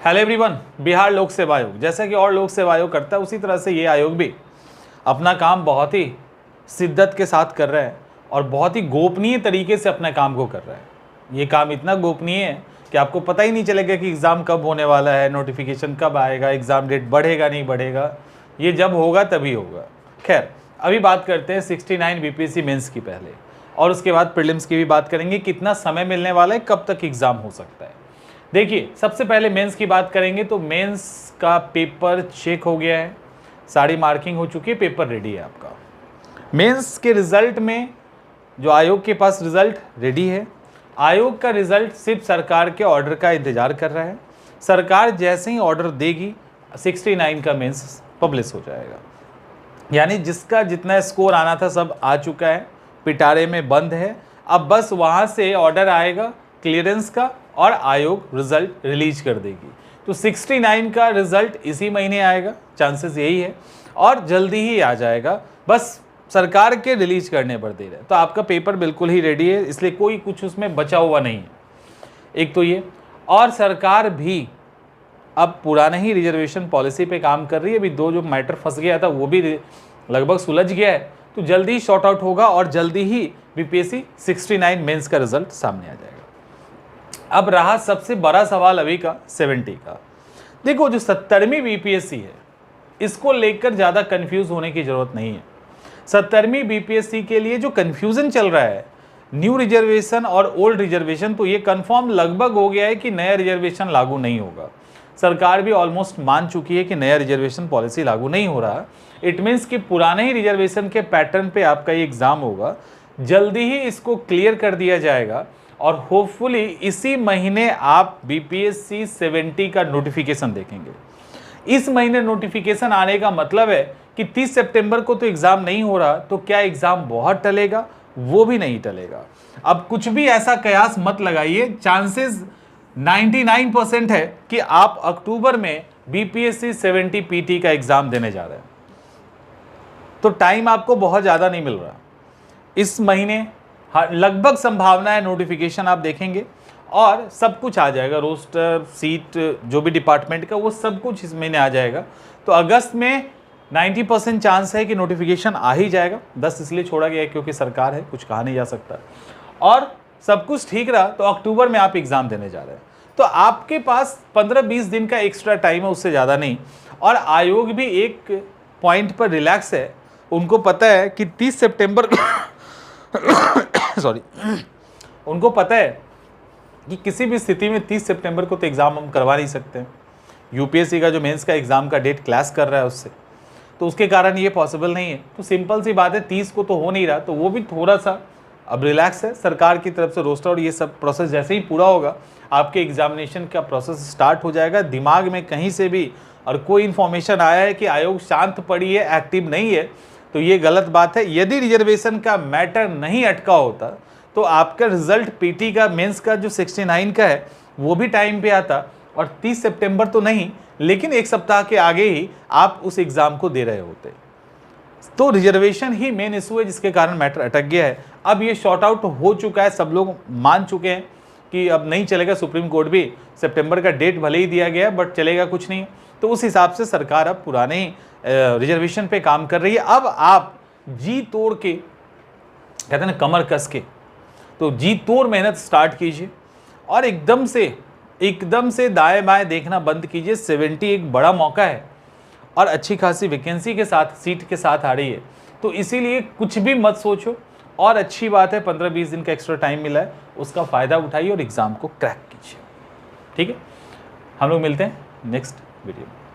Hello everyone, Bihar लोक सेवा आयोग जैसा कि और लोक सेवा आयोग करता है उसी तरह से ये आयोग भी अपना काम बहुत ही शिद्दत के साथ कर रहा है और बहुत ही गोपनीय तरीके से अपने काम को कर रहा है। ये काम इतना गोपनीय है कि आपको पता ही नहीं चलेगा कि एग्ज़ाम कब होने वाला है, नोटिफिकेशन कब आएगा, एग्ज़ाम डेट बढ़ेगा नहीं बढ़ेगा, ये जब होगा तभी होगा। खैर, अभी बात करते हैं 69 बीपीएससी मेंस की पहले, और उसके बाद प्रीलिम्स की भी बात करेंगे। कितना समय मिलने वाला है, कब तक एग्ज़ाम हो सकता है। देखिए, सबसे पहले मेंस की बात करेंगे तो मेंस का पेपर चेक हो गया है, सारी मार्किंग हो चुकी है, पेपर रेडी है आपका। मेंस के रिज़ल्ट में जो आयोग के पास रिज़ल्ट रेडी है, आयोग का रिज़ल्ट सिर्फ सरकार के ऑर्डर का इंतज़ार कर रहा है। सरकार जैसे ही ऑर्डर देगी 69 का मेंस पब्लिश हो जाएगा। यानी जिसका जितना स्कोर आना था सब आ चुका है, पिटारे में बंद है। अब बस वहाँ से ऑर्डर आएगा क्लियरेंस का और आयोग रिज़ल्ट रिलीज कर देगी। तो 69 का रिज़ल्ट इसी महीने आएगा, चांसेस यही है, और जल्दी ही आ जाएगा, बस सरकार के रिलीज करने पर देर है। तो आपका पेपर बिल्कुल ही रेडी है, इसलिए कोई कुछ उसमें बचा हुआ नहीं है। एक तो ये, और सरकार भी अब पुराने ही रिजर्वेशन पॉलिसी पे काम कर रही है। अभी दो जो मैटर फंस गया था वो भी लगभग सुलझ गया है, तो जल्दी ही शॉर्ट आउट होगा और जल्दी ही बीपीएससी 69 मेंस का रिजल्ट सामने आ जाएगा। अब रहा सबसे बड़ा सवाल अभी का 70 का। देखो, जो 70वीं बीपीएससी है इसको लेकर ज़्यादा कंफ्यूज होने की ज़रूरत नहीं है। 70वीं बीपीएससी के लिए जो कन्फ्यूज़न चल रहा है, न्यू रिजर्वेशन और ओल्ड रिजर्वेशन, तो ये कंफर्म लगभग हो गया है कि नया रिजर्वेशन लागू नहीं होगा। सरकार भी ऑलमोस्ट मान चुकी है कि नया रिजर्वेशन पॉलिसी लागू नहीं हो रहा। इट मीन्स कि पुराने ही रिजर्वेशन के पैटर्न पे आपका ये एग्ज़ाम होगा, जल्दी ही इसको क्लियर कर दिया जाएगा और होपफुली इसी महीने आप बीपीएससी 70 का नोटिफिकेशन देखेंगे। इस महीने नोटिफिकेशन आने का मतलब है कि 30 सितंबर को तो एग्ज़ाम नहीं हो रहा, तो क्या एग्ज़ाम बहुत टलेगा? वो भी नहीं टलेगा। अब कुछ भी ऐसा कयास मत लगाइए, चांसेस 99% है कि आप अक्टूबर में बीपीएससी 70 पीटी का एग्ज़ाम देने जा रहे हैं। तो टाइम आपको बहुत ज़्यादा नहीं मिल रहा इस महीने। लगभग संभावना है नोटिफिकेशन आप देखेंगे और सब कुछ आ जाएगा, रोस्टर, सीट, जो भी डिपार्टमेंट का, वो सब कुछ इस महीने आ जाएगा। तो अगस्त में 90% चांस है कि नोटिफिकेशन आ ही जाएगा। 10 इसलिए छोड़ा गया है क्योंकि सरकार है, कुछ कहा नहीं जा सकता। और सब कुछ ठीक रहा तो अक्टूबर में आप एग्ज़ाम देने जा रहे हैं। तो आपके पास 15-20 दिन का एक्स्ट्रा टाइम है, उससे ज़्यादा नहीं। और आयोग भी एक पॉइंट पर रिलैक्स है, उनको पता है कि 30 सितंबर सॉरी उनको पता है कि किसी भी स्थिति में 30 सितंबर को तो एग्ज़ाम हम करवा नहीं सकते हैं। यूपीएससी का जो मेंस का एग्ज़ाम का डेट क्लैश कर रहा है उससे, तो उसके कारण ये पॉसिबल नहीं है। तो सिंपल सी बात है, 30 को तो हो नहीं रहा, तो वो भी थोड़ा सा अब रिलैक्स है। सरकार की तरफ से रोस्टर और ये सब प्रोसेस जैसे ही पूरा होगा, आपके एग्जामिनेशन का प्रोसेस स्टार्ट हो जाएगा। दिमाग में कहीं से भी और कोई इन्फॉर्मेशन आया है कि आयोग शांत पड़ी है, एक्टिव नहीं है, तो ये गलत बात है। यदि रिजर्वेशन का मैटर नहीं अटका होता तो आपका रिजल्ट पीटी का मेंस का जो 69 का है वो भी टाइम पे आता, और 30 सितंबर तो नहीं, लेकिन एक सप्ताह के आगे ही आप उस एग्ज़ाम को दे रहे होते। तो रिजर्वेशन ही मेन इशू है जिसके कारण मैटर अटक गया है। अब ये शॉर्ट आउट हो चुका है, सब लोग मान चुके हैं कि अब नहीं चलेगा। सुप्रीम कोर्ट भी सितंबर का डेट भले ही दिया गया बट चलेगा कुछ नहीं। तो उस हिसाब से सरकार अब पुराने ही रिजर्वेशन पे काम कर रही है। अब आप जी तोड़ के, कहते हैं ना कमर कस के, तो जी तोड़ मेहनत स्टार्ट कीजिए और एकदम से दाएं बाएं देखना बंद कीजिए। 70 एक बड़ा मौका है और अच्छी खासी वैकेंसी के साथ, सीट के साथ आ रही है, तो इसीलिए कुछ भी मत सोचो। और अच्छी बात है 15-20 दिन का एक्स्ट्रा टाइम मिला है, उसका फ़ायदा उठाइए और एग्ज़ाम को क्रैक कीजिए। ठीक है, हम लोग मिलते हैं नेक्स्ट वीडियो में।